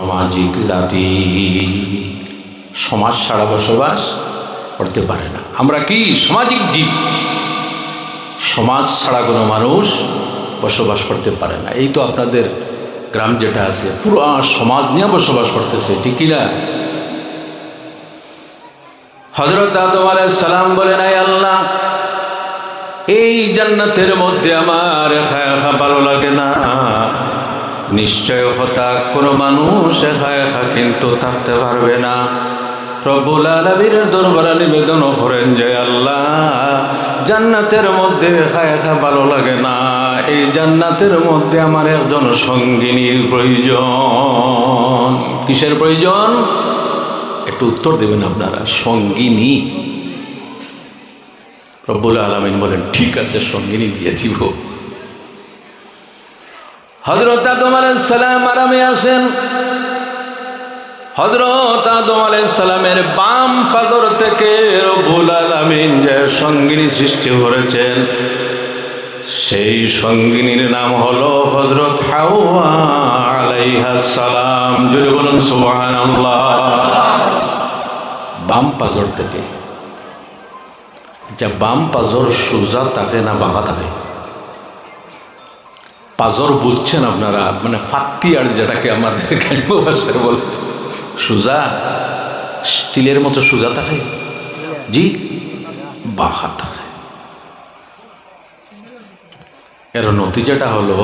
সামাজিক জাতি, সমাজ ছাড়া বসবাস করতে পারে না। আমরা কি সামাজিক জীব, সমাজ ছাড়া কোনো মানুষ বসবাস করতে পারে না। এই তো আপনাদের গ্রাম যেটা আছে পুরো সমাজ নিয়ে বসবাস করতেছে, ঠিক কিনা? হযরত আদম আলাইহিস সালাম বলেন, আয় আল্লাহ, এই জান্নাতের মধ্যে আমার খায়া ভালো লাগে না, নিশ্চয় হতা কোনো মানুষ খায়া কিন্তু থাকতে পারবে না। রব্বুল আলামিনের দরবারে নিবেদন করেন যে আল্লাহ, জান্নাতের মধ্যে খায়া ভালো লাগে না, এই জান্নাতের মধ্যে আমার একজন সঙ্গিনীর প্রয়োজন। কিসের প্রয়োজন? একটু উত্তর দেবেন আপনারা। সঙ্গিনী। রব্বুল আলামিন বলেন, ঠিক আছে, সঙ্গিনী দিয়ে দিব। হযরত আদম আলাইহিস সালাম আরামে আছেন। হযরত আদম আলাইহিস সালামের বাম পাজর থেকে রব্বুল আলামিন যে সঙ্গিনী সৃষ্টি করেছেন, সেই সঙ্গিনীর নাম হলো হযরত হাওয়া আলাইহাস সালাম। জোরে বলুন সুবহানাল্লাহ। বাম পাজর থেকে। যা বাম পাজর সোজা থাকে না বাঁকা থাকে? পাজর বুঝছেন আপনারা, মানে ফাত্তি, আর যেটাকে আমাদের গ্রাম্য ভাষায় বলে সোজা, স্টিলের মতো সোজা থাকে? জি, বাঁকা থাকে। এর নতিজাটা হলো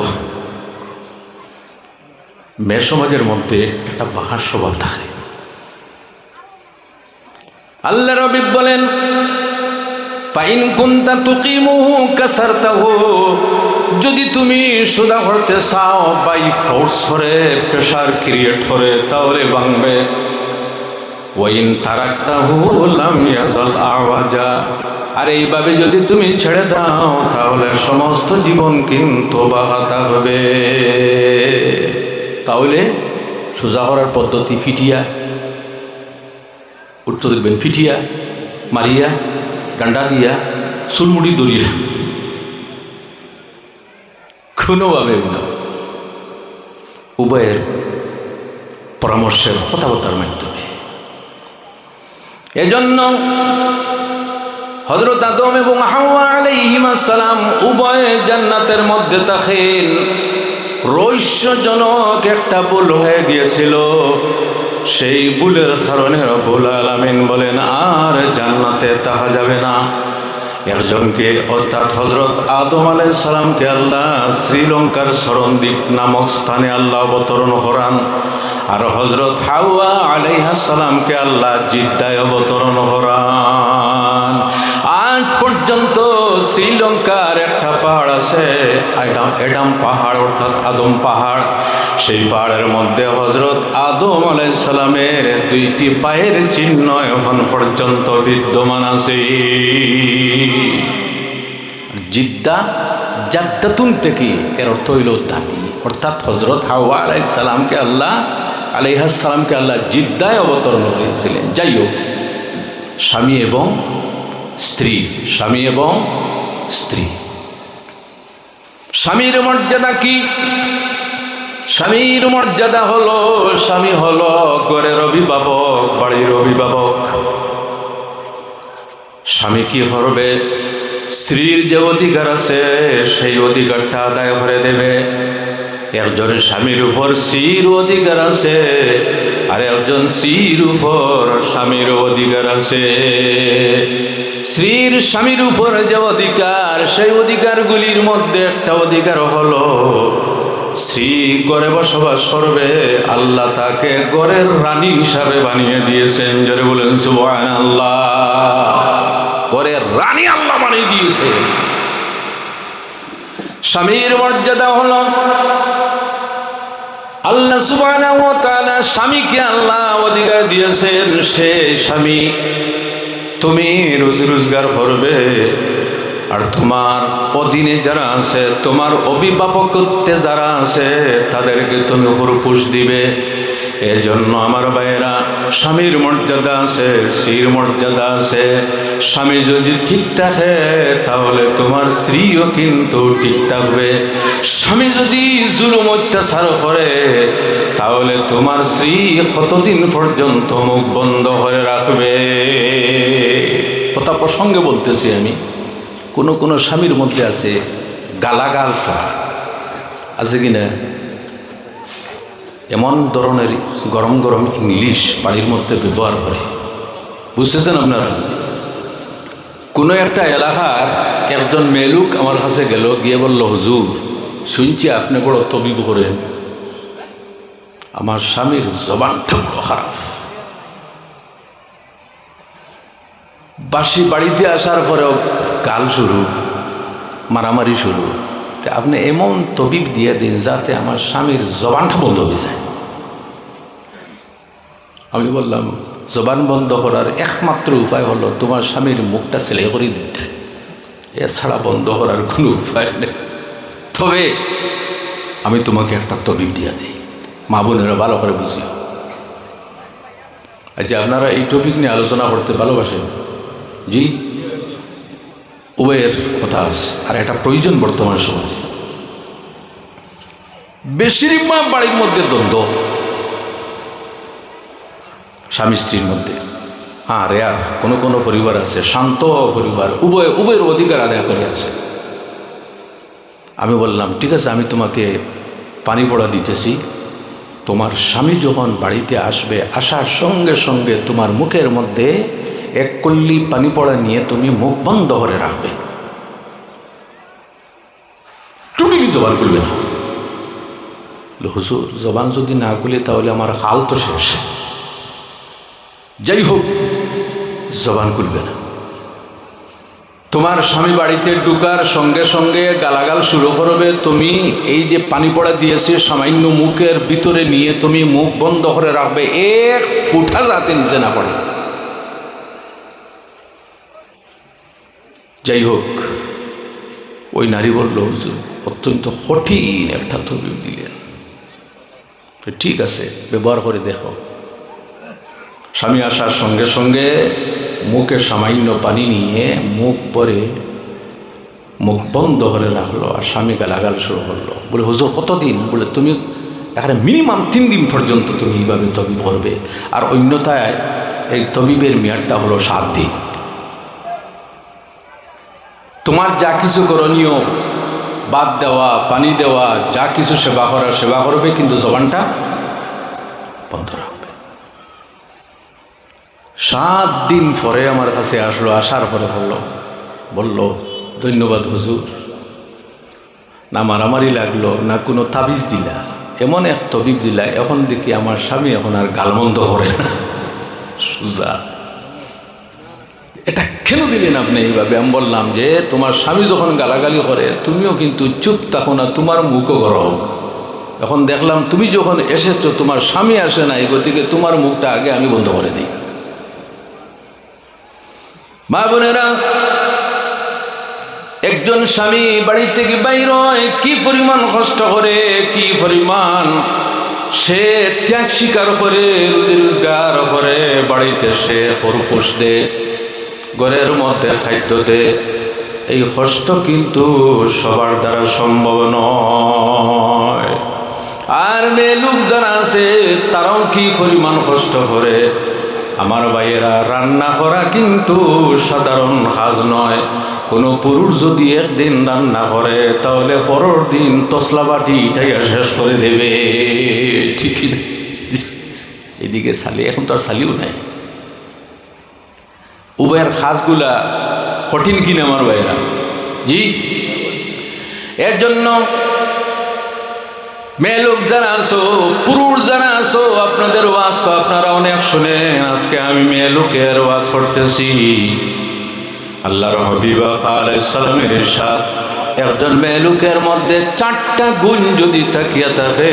মেয়ে সমাজের মধ্যে একটা বাঁকা স্বভাব থাকে। আল্লাহ রাব্বি বলেন, ফাইন কুনতা তুকিমুহু কাসারতাহু, যদি তুমি সোজা করতে চাও বাই ফোর্স করে, প্রেশার ক্রিয়েট করে, তাহলে ভাঙবে। ওয়াইন তারাকতাহু লাম ইয়াজাল আওয়াজা, আর এইভাবে যদি তুমি ছেড়ে দাও তাহলে সমস্ত জীবন কিন্তু বাঁকা থাকবে। তাহলে সোজা করার পদ্ধতি ফিটিয়া, উত্তর দিবেন, ফিটিয়া, মারিয়া, ডান্ডা দিয়া, চুলমুড়ি দরিয়া, কোনোভাবে না। উভয়ের পরামর্শের কথাবার্তার মাধ্যমে। এজন্য হযরত আদম এবং হাওয়া আলাইহিস সালাম উভয়ে জান্নাতের মধ্যে থাকেন। রহস্যজনক একটা ভুল হয়ে গিয়েছিল, সেই ভুলের কারণে রব্বুল আলামিন বলেন, আর জান্নাতে থাকা যাবে না। একজনকে, অর্থাৎ হযরত আদম আলাইহিস সালামকে আল্লাহ শ্রীলঙ্কার সরণদ্বীপ নামক স্থানে আল্লাহ অবতরণ করান, আর হযরত হাওয়া আলাইহিস সালামকে আল্লাহ জিদ্দায় অবতরণ করান। আজ পর্যন্ত শ্রীলঙ্কার একটা পাহাড় আছে, এডাম পাহাড়, অর্থাৎ আদম পাহাড়। সেই পাহাড়ের মধ্যে হযরত আদম আলাইহিস সালামের দুইটি পায়ের চিহ্ন এখন পর্যন্ত বিদ্যমান আছে। জিদ্দা, জাদ্দাতুন থেকে, এর অর্থ হইল দাদি, অর্থাৎ হযরত হাওয়া আলাইহিস সালামকে আল্লাহ জিদ্দায় অবতরণ করেছিলেন। যাই হোক, স্বামী এবং স্ত্রী, স্বামী এবং স্ত্রী। স্বামীর মর্যাদা কি? স্বামীর মর্যাদা হলো, স্বামী হলো ঘরের অভিভাবক, বাড়ির অভিভাবক। স্বামী কি করবে? স্ত্রীর যে অধিকার আছে সেই অধিকারটা আদায় করে দেবে। একজন স্বামীর উপর স্ত্রীর অধিকার আছে, আর একজন স্ত্রীর উপর স্বামীর অধিকার আছে। স্ত্রীর স্বামীর উপর যে অধিকার, সেই অধিকারগুলির মধ্যে একটা অধিকার হলো, স্ত্রী ঘরে বসবাস করবে, আল্লাহ তাকে ঘরের রানী হিসাবে বানিয়ে দিয়েছেন। জোরে বলেন সুবহানাল্লাহ। ঘরের রানী আল্লাহ বানিয়ে দিয়েছে। স্বামীর মর্যাদা হলো, আল্লাহ সুবহানাহু ওয়া তাআলা স্বামীকে আল্লাহ অধিকার দিয়েছেন, সে স্বামী তুমি রুজি রোজগার করবে, আর তোমার অধীনে যারা আছে, তোমার অভিভাবকত্বে যারা আছে, তাদেরকে তুমি হুরপুষ দিবে। এজন্য আমার ভাইয়েরা, স্বামীর মর্যাদা আছে, স্ত্রীর মর্যাদা আছে। স্বামী যদি ঠিক থাকে তাহলে তোমার স্ত্রীও কিন্তু ঠিক থাকবে। স্বামী যদি জুলুম অত্যাচার করে তাহলে তোমার স্ত্রী কতদিন পর্যন্ত মুখ বন্ধ করে রাখবে? কথা প্রসঙ্গে বলতেছি আমি। কোনো স্বামীর মধ্যে আছে গালাগাল আছে কিনা, এমন ধরনের গরম গরম ইংলিশ বাড়ির মধ্যে ব্যবহার করে, বুঝতেছেন আপনারা? কোনো একটা এলাকার একজন মেলুক আমার কাছে গেল, গিয়ে বলল, হুজুর শুনছি আপনি বড় তবিব করেন, আমার স্বামীর জবানটা বড় খারাপ। বাসি বাড়িতে আসার পরেও গাল শুরু, মারামারি শুরু। তা আপনি এমন তবিব দিয়ে দিন যাতে আমার স্বামীর জবানটা বন্ধ হয়ে যায়। আমি বললাম, জবান বন্ধ করার একমাত্র উপায় হলো তোমার স্বামীর মুখটা সেলাই করে দিতে, এছাড়া বন্ধ করার কোনো উপায় নেই। তবে আমি তোমাকে একটা তবিব দিয়ে দিই, মা বোনেরা ভালো করে বুঝিও। আচ্ছা, আপনারা এই টপিক নিয়ে আলোচনা করতে ভালোবাসেন? জি, উভয়ের কথা আছে, আর এটা প্রয়োজন বর্তমান সমাজে। বেশিরভাগ বাড়ির মধ্যে দ্বন্দ্ব স্বামী স্ত্রীর মধ্যে। হ্যাঁ, রেয়ার কোনো পরিবার আছে, শান্ত পরিবার, উভয়ের অধিকার আদায় করে আছে। আমি বললাম, ঠিক আছে, আমি তোমাকে পানি পড়া দিতেছি। তোমার স্বামী যখন বাড়িতে আসবে, আসার সঙ্গে সঙ্গে তোমার মুখের মধ্যে এক কল্লি পানি পড়া নিয়ে তুমি মুখ বন্ধ করে রাখবে, তুমি জবান খুলবে না। হুজুর, জবান যদি না খুলে তাহলে আমার হাল তো শেষ। যাই হোক, জবান খুলবে না। তোমার স্বামী বাড়িতে ঢুকার সঙ্গে সঙ্গে গালাগাল শুরু করবে, তুমি এই যে পানি পড়া দিয়েছে সামান্য মুখের ভিতরে নিয়ে তুমি মুখ বন্ধ করে রাখবে, এক ফুটা যাতে নিচে না পড়ে। যাই হোক, ওই নারী বলল, হুজুর অত্যন্ত কঠিন একটা তবিব দিলেন, ঠিক আছে ব্যবহার করে দেখো। স্বামী আসার সঙ্গে সঙ্গে মুখে সামান্য পানি নিয়ে মুখ পরে মুখ বন্ধ করে রাখলো, আর স্বামী গালাগাল শুরু করলো। বলে, হুজুর কতদিন? বলে, তুমি এখানে মিনিমাম 3 দিন পর্যন্ত তুমি এইভাবে তবিব করবে, আর অন্যথায় এই তবিবের মেয়াদটা হলো 7 দিন। তোমার যা কিছু করণীয়, বাদ দেওয়া, পানি দেওয়া, যা কিছু সেবা করার সেবা করবে, কিন্তু জবানটা বন্ধ রাখবে। 7 দিন পরে আমার কাছে আসলো, আসার পরে বলল, ধন্যবাদ হুজুর, না মারামারি লাগলো, না কোনো তাবিজ দিলা, এমন এক তবিব দিলা, এখন দেখি আমার স্বামী এখন আর গালমন্দ করে না, সুজা। এটা কেন দিলেন আপনি এইভাবে? আমি বললাম যে তোমার স্বামী যখন গালাগালি করে তুমিও কিন্তু চুপ থাকো না, তোমার মুখও গরম। এখন দেখলাম তুমি যখন এসেছো, তোমার স্বামী আসে না, এই গতিকে তোমার মুখটা আগে আমি বন্ধ করে দিই। মা বোনেরা, একজন স্বামী বাড়ি থেকে বাইর হয়, কি পরিমাণ কষ্ট করে, কি পরিমাণ সে ত্যাগ স্বীকার করে, রুজি রোজগার করে, বাড়িতে সে খরপোশ দে, ঘরের মধ্যে খাদ্য দে। এই কষ্ট কিন্তু সবার দ্বারা সম্ভব নয়। আর মেয়ে লোক যারা আছে তারাও কি পরিমাণ কষ্ট করে। আমার ভাইয়েরা, রান্না করা কিন্তু সাধারণ কাজ নয়। কোনো পুরুষ যদি একদিন রান্না করে তাহলে পরের দিন তসলা বাটি ইটাইয়া শেষ করে দেবে, ঠিক না? এদিকে শালি, এখন তো আর শালিও নাই। উভয়ের কাজগুলা কঠিন কিনা আমার ভাইয়েরা? জি, এর জন্য মেয়ে লোক যারা আছো, পুরুষ যারা আছো, আপনাদের ওয়াজ তো আপনারা অনেক শুনেন। আজকে আমি মেয়ে লোকের ওয়াজ করতেছি। আল্লাহর হাবিব আলাইহিস সালামের ইরশাদ, একজন মেয়ে লোকের মধ্যে 4টা গুণ যদি তাকিয়ে থাকে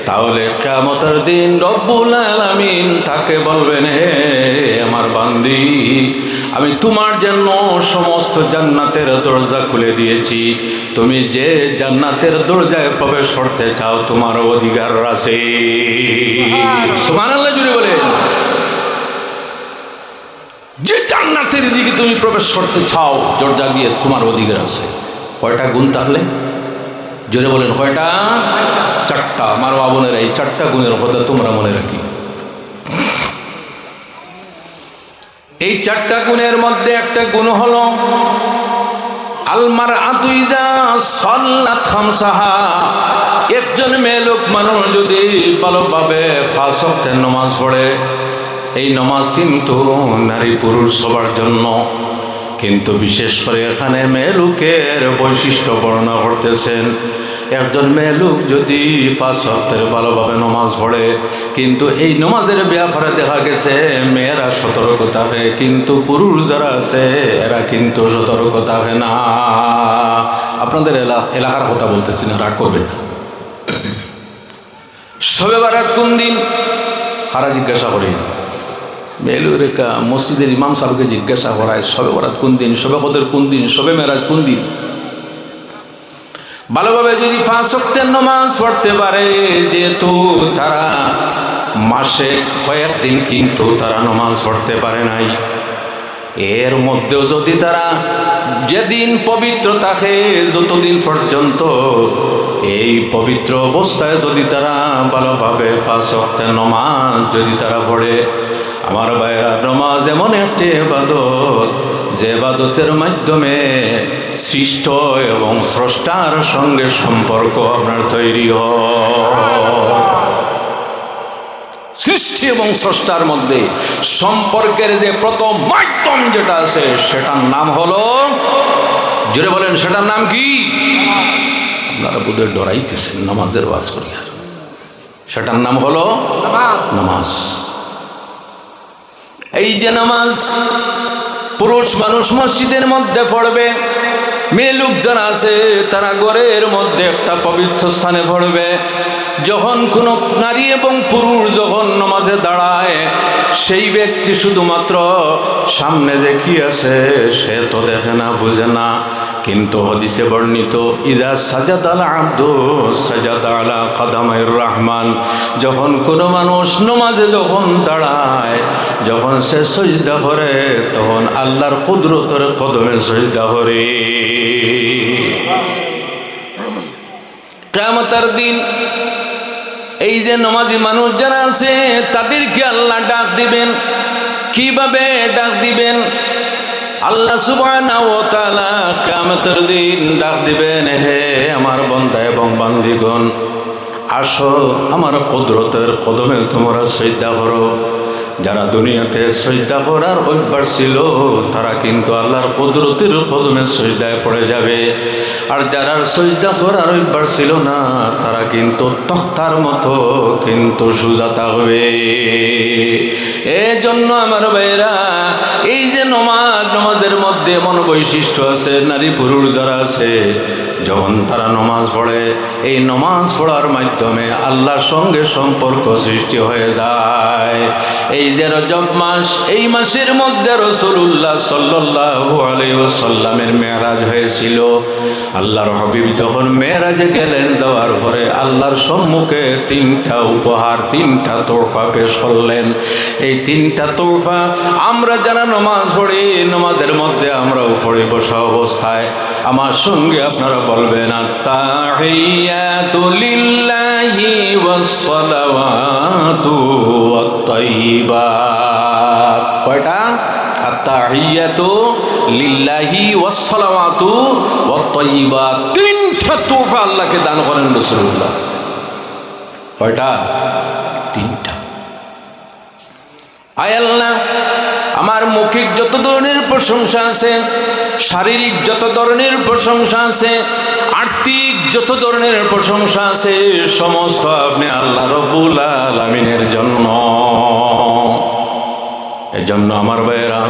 তাহলে কিয়ামতের দিন রব্বুল আলামিন তাকে বলবেন, হে আমার বান্দি, আমি তোমার জন্য সমস্ত জান্নাতের দরজা খুলে দিয়েছি, তুমি যে জান্নাতের দরজায় প্রবেশ করতে চাও তোমার অধিকার আছে। সুবহানাল্লাহ জুড়ে বলেন। যে জান্নাতের দিকে তুমি প্রবেশ করতে চাও দরজা দিয়ে তোমার অধিকার আছে। কয়টা গুণ তাহলে? জোরে বলেন কয়টা? চারটা। আমার মা বোনেরা এই চারটা গুণের কথা তোমরা মনে রাখি। এই চারটা গুণের মধ্যে একটা গুণ হলো আলমার আতুইজা সাল্লাত খামসাহা। একজন মেয়ে লোক মানুষ যদি ভালোভাবে 5 ওয়াক্তের নামাজ পড়ে, এই নামাজ কিন্তু নারী পুরুষ সবার জন্য, কিন্তু বিশেষ করে এখানে মেয়ে লোকের বৈশিষ্ট্য বর্ণনা করতেছেন। একজন মেয়ে লোক যদি 5 ওয়াক্তের ভালোভাবে নামাজ পড়ে, কিন্তু এই নামাজের ব্যাপারে দেখা গেছে মেয়েরা সতর্ক থাকে, কিন্তু পুরুষ যারা আছে এরা কিন্তু সতর্ক থাকে না। আপনাদের এলাকার কথা বলতেছি না, রাগ করবেন না। শবে বারাত কোন দিন? হারা জিজ্ঞাসা করি মেলুরেকা মসজিদের ইমাম সাহেবকে জিজ্ঞাসা করায় শবে বরাত কোন দিন, শবে কদর কোন দিন, শবে মেরাজ কোন দিন। ভালোভাবে যদি 5 ওয়াক্তের নামাজ পড়তে পারে, যেহেতু তারা মাসে কয়েকদিন কিন্তু তারা নামাজ পড়তে পারে নাই, এর মধ্যেও যদি তারা যেদিন পবিত্র থাকে, যতদিন পর্যন্ত এই পবিত্র অবস্থায় যদি তারা ভালোভাবে 5 ওয়াক্তের নামাজ যদি তারা পড়ে, আমার ভাইরা, নামাজ এমন একটি ইবাদত যে ইবাদতের মাধ্যমে সৃষ্ট এবং স্রষ্টার সঙ্গে সম্পর্ক আপনার তৈরি হয়। সৃষ্টি এবং স্রষ্টার মধ্যে সম্পর্কের যে প্রথম মাধ্যম যেটা আছে সেটার নাম হলো, জোরে বলেন, সেটার নাম কি? আপনারা বোধহয় ডরাইতেছেন নামাজের ওয়াজ করিয়া। সেটার নাম হলো নামাজ। এই যে নামাজ পুরুষ মানুষ মসজিদের মধ্যে পড়বে, মেয়ে লোক যারা আছে তারা ঘরের মধ্যে একটা পবিত্র স্থানে পড়বে। যখন কোনো নারী এবং পুরুষ যখন নামাজে দাঁড়ায়, সেই ব্যক্তি শুধুমাত্র সামনে যে কি আছে সে তো দেখে না, বুঝে না, কিন্তু হাদিসে বর্ণিত ইজা সাজাদাল আব্দু সাজাদা আলা কাদামাইর রহমান, যখন কোনো মানুষ নামাজে যখন দাঁড়ায়, যখন সে সজদা করে, তখন আল্লাহর কুদরতের কদমে সজদা করে। কিয়ামতের দিন এই যে নামাজি মানুষ যারা আছে তাদেরকে আল্লাহ ডাক দিবেন। কিভাবে ডাক দিবেন? আল্লাহ সুবহানাহু ওয়া তাআলা কিয়ামতের দিন ডাক দিবেন, হে আমার বান্দা এবং বান্দীগণ, আসো আমার কুদরতের কদমে তোমরা সিজদা করো। যারা দুনিয়াতে সিজদা করার অভ্যাস ছিল তারা কিন্তু আল্লাহর কুদরতের কদমে সিজদায় পড়ে যাবে, আর যারা সিজদা করার অভ্যাস ছিল না তারা কিন্তু তখতার মতো কিন্তু সোজা থাকবে। এই জন্য আমার ভাইরা, এই যে নামাজের মধ্যে এমন বৈশিষ্ট্য আছে, নারী পুরুষ যারা আছে যখন তারা নামাজ পড়ে, এই নামাজ পড়ার মাধ্যমে আল্লাহর সঙ্গে সম্পর্ক সৃষ্টি হয়ে যায়। এই যে রজব মাস, এই মাসের মধ্যে রাসূলুল্লাহ সাল্লাল্লাহু আলাইহি ওয়াসাল্লামের মেরাজ হয়েছিল। আল্লাহর হাবিব যখন মেরাজে গেলেন, যাওয়ার পরে আল্লাহর সম্মুখে 3টা উপহার, 3টা তোহফা পেশ করলেন। এই 3টা তোহফা আমরা যারা নামাজ পড়ি, নামাজের মধ্যে আমরাও পড়ি বসা অবস্থায়। আমার সঙ্গে আপনারা বলবেন, আত-তাহিয়াতু লিল্লাহি ওয়াস-সালাওয়াতু ওয়াত-তাইয়্যিবাত। কয়টা? আত-তাহিয়াতু লিল্লাহি ওয়াস-সালাওয়াতু ওয়াত-তাইয়্যিবাত। 3টা তোহফা আল্লাহকে দান করেন রাসূলুল্লাহ। কয়টা? 3টা। আয় আল্লাহ, আমার মৌখিক যত ধরনের প্রশংসা আছে, শারীরিক যত ধরনের প্রশংসা আছে, আর্থিক যত ধরনের প্রশংসা আছে, সমস্ত আপনি আল্লাহ রব্বুল আলামিনের জন্য। এজন্য আমার ভাইয়েরা,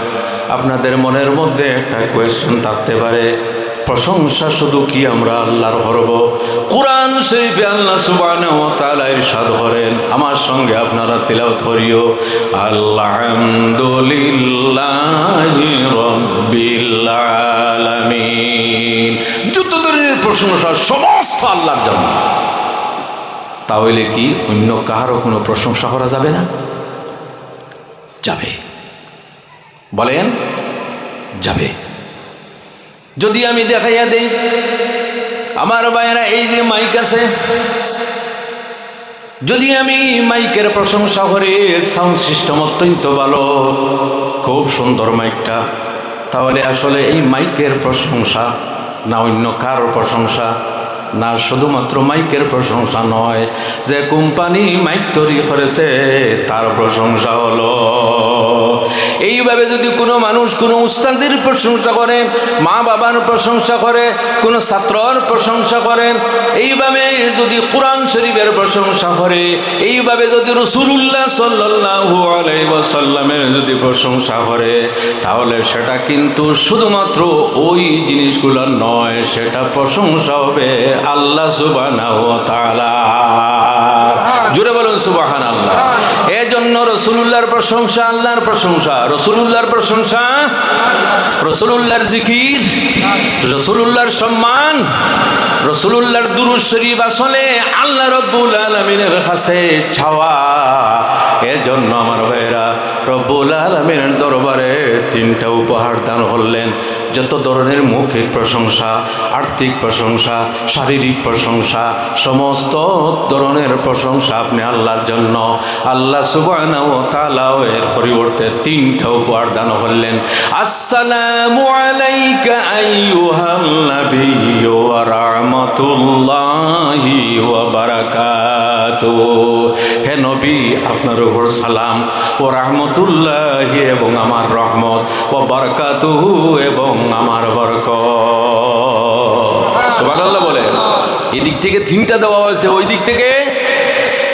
আপনাদের মনের মধ্যে একটা কোয়েশ্চন থাকতে পারে, প্রশংসা শুধু কি আমরা আল্লাহর করব? কোরআন শরীফে আল্লাহ সুবহানাহু ওয়া তাআলা ইরশাদ করেন, আমার সঙ্গে আপনারা তিলাওয়াত করিও, আলহামদুলিল্লাহি রাব্বিল আলামিন। যত ধরনের প্রশংসা সমস্ত আল্লাহর জন্য। তাহলে কি অন্য কারো কোনো প্রশংসা করা যাবে না? যাবে। বলেন যাবে। যদি আমি দেখাইয়া দেই, আমার ভাইয়েরা এই যে মাইক আছে, যদি আমি মাইকের প্রশংসা করে, সাউন্ড সিস্টেম অত্যন্ত ভালো, খুব সুন্দর মাইকটা, তাহলে আসলে এই মাইকের প্রশংসা না অন্য কারোর প্রশংসা? না, শুধুমাত্র মাইকের প্রশংসা নয়, যে কোম্পানি মাইক তৈরি করেছে তার প্রশংসা হলো। এইভাবে যদি কোনো মানুষ কোনো উস্তাদের প্রশংসা করে, মা বাবার প্রশংসা করে, কোনো ছাত্রর প্রশংসা করে, এইভাবে যদি কোরআন শরীফের প্রশংসা করে, এইভাবে যদি রাসূলুল্লাহ সাল্লাল্লাহু আলাইহি ওয়াসাল্লামের যদি প্রশংসা করে, তাহলে সেটা কিন্তু শুধুমাত্র ওই জিনিসগুলো নয়, সেটা প্রশংসা হবে আল্লাহ সুবহানাহু ওয়া তাআলা। জোরে বলুন সুবহানাল্লাহ। এজন্য রাসূলুল্লাহর প্রশংসা আল্লাহর প্রশংসা, রাসূলুল্লাহর প্রশংসা, রাসূলুল্লাহর জিকির, রাসূলুল্লাহর সম্মান, রাসূলুল্লাহর দুরূদ শরীফ আসলে আল্লাহ রাব্বুল আলামিনের কাছে চাওয়া। এজন্য আমার ভাইরা রব্বুল আলামিনের দরবারে তিনটা উপহার দান করলেন। যত ধরনের মৌখিক প্রশংসা, আর্থিক প্রশংসা, শারীরিক প্রশংসা, সমস্ত ধরনের প্রশংসা আপনি আল্লাহর জন্য। আল্লাহ সুবহানাহু ওয়া তাআলা এর পরিবর্তে তিনটা উপহার দান করলেন। আসসালামু আলাইকা আইয়ুহান নাবিয়্যু ওয়া রাহমাতুল্লাহি ওয়া বারাকাতুহু। হে নবী, আপনার উপর সালাম ও রাহমাতুল্লাহি এবং আমার রহমত, ও বারাকাতুহু এবং আমার বরকত। সুবহানাল্লাহ বলেন। এই দিক থেকে তিনটা দেওয়া হয়েছে, ওই দিক থেকে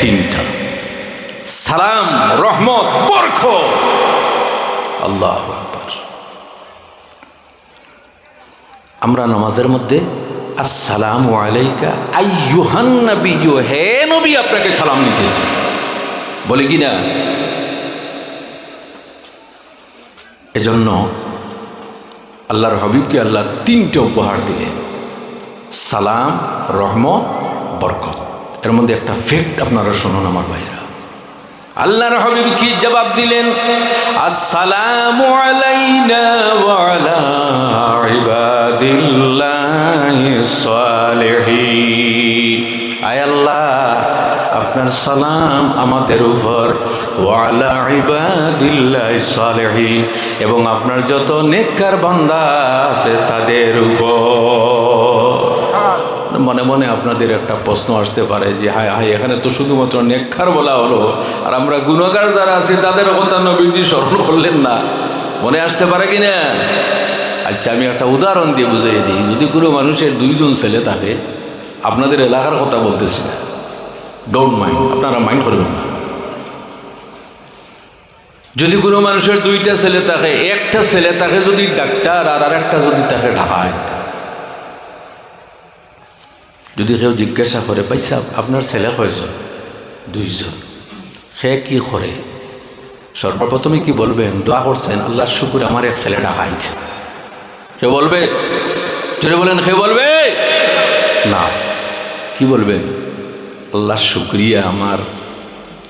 তিনটা। সালাম, রহমত, বরকত। আল্লাহু আকবার। আমরা নামাজের মধ্যে আসসালামু আলাইকা আইয়ুহান নাবিয়্যু, হে নবী আপনাকে সালাম নিতেছি বলে কি না? এজন্য আল্লাহর হাবিবকে আল্লাহ তিনটে উপহার দিলেন, সালাম, রহমত, বরকত। এর মধ্যে একটা ফ্যাক্ট আপনারা শুনুন আমার ভাইরা। আল্লাহর হাবিব কি জবাব দিলেন? আসসালামু আলাইনা ওয়া আলা ইবাদিল্লাহিস সালিহিন। আয় আল্লাহ, আপনার সালাম আমাদের উপর, ওয়া আলা ইবাদিল্লাহিস সালিহিন, এবং আপনার যত নেককার বান্দা আছে তাদের উপর। মনে মনে আপনাদের একটা প্রশ্ন আসতে পারে যে হায় হায়, এখানে তো শুধুমাত্র নেককার বলা হলো, আর আমরা গুনাহগার যারা আছি তাদের কথা নবীজি স্মরণ করলেন না। মনে আসতে পারে কি না? আচ্ছা, আমি একটা উদাহরণ দিয়ে বুঝিয়ে দিই। যদি কোনো মানুষের দুইজন ছেলে থাকে, আপনাদের এলাকার কথা বলতেছি না, ডোন্ট মাইন্ড, আপনারা মাইন্ড করবেন না। যদি কোনো মানুষের দুইটা ছেলে থাকে, একটা ছেলে থাকে যদি ডাক্তার আর আরেকটা যদি থাকে ডাকাত, যদি কেউ জিজ্ঞাসা করে, ভাই সাহেব আপনার ছেলে কয়জন? দুইজন। সে কি করে? সর্বপ্রথমে কি বলবেন? দোয়া করছেন, আল্লাহর শুকুর আমার এক ছেলে ডাকাইত। সে বলবে? চলে বলেন, সে বলবে না। কি বলবেন? আল্লাহর শুকরিয়া, আমার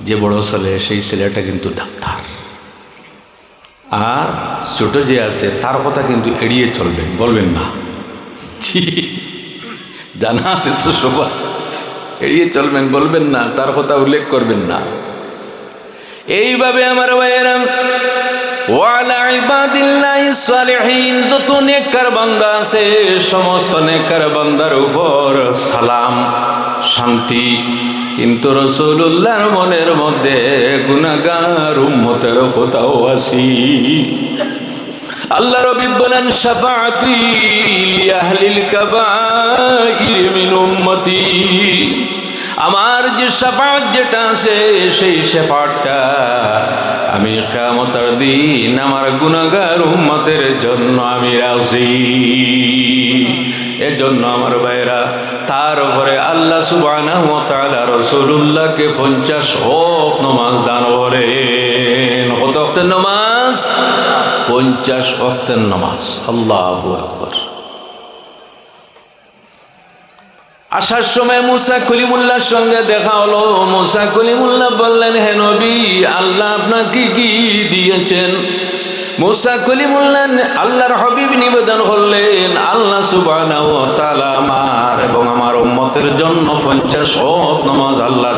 যে বড় ছেলে সেই ছেলেটা কিন্তু ডাক্তার, আর ছোট যে আছে তার কথা কিন্তু এড়িয়ে চলবেন, বলবেন না। জি, জানা আছে তো সবাই, এড়িয়ে চলবেন, বলবেন না, তার কথা উল্লেখ করবেন না। এইভাবে আমার ভাইয়েরা, ওয়ালা ইবাদিল্লাহিস সালিহিন, যত নেককার বান্দা আছে সমস্ত নেককার বান্দার উপর সালাম, শান্তি। কিন্তু রাসূলুল্লাহর মনের মধ্যে গুনাহগার উম্মতের কথাও আসি। আল্লাহ রাব্বি বলেন, শাফাআতি লিআহলিল কাবাইর মিন উম্মতি, আমার যে শাফাআত যেটা আছে সেই শাফাআতটা আমি কিয়ামতের দিন আমার গুনাহগার উম্মতের জন্য আমি রাজি। এজন্য আমার ভাইরা, তার উপরে আল্লাহ সুবহানাহু ওয়া তাআলা রাসূলুল্লাহকে 50 ওয়াক্ত নামাজ দান করেন। কত ওয়াক্তের নামাজ? 50 ওয়াক্তের নামাজ। আল্লাহু আকবার। আসার সময় মুসা কলিমুল্লাহর সঙ্গে দেখা হলো। মুসা কলিমুল্লাহ বললেন, হে নবী, আল্লাহ আপনাকে কি দিয়েছেন? মুসা কলিমুল্লাহ আল্লাহর হাবিব নিবেদন করলেন, আল্লাহ সুবহানাহু ওয়া তাআলা আমার এবং আমার উম্মতের জন্য 50 ওয়াক্ত নামাজ আল্লাহ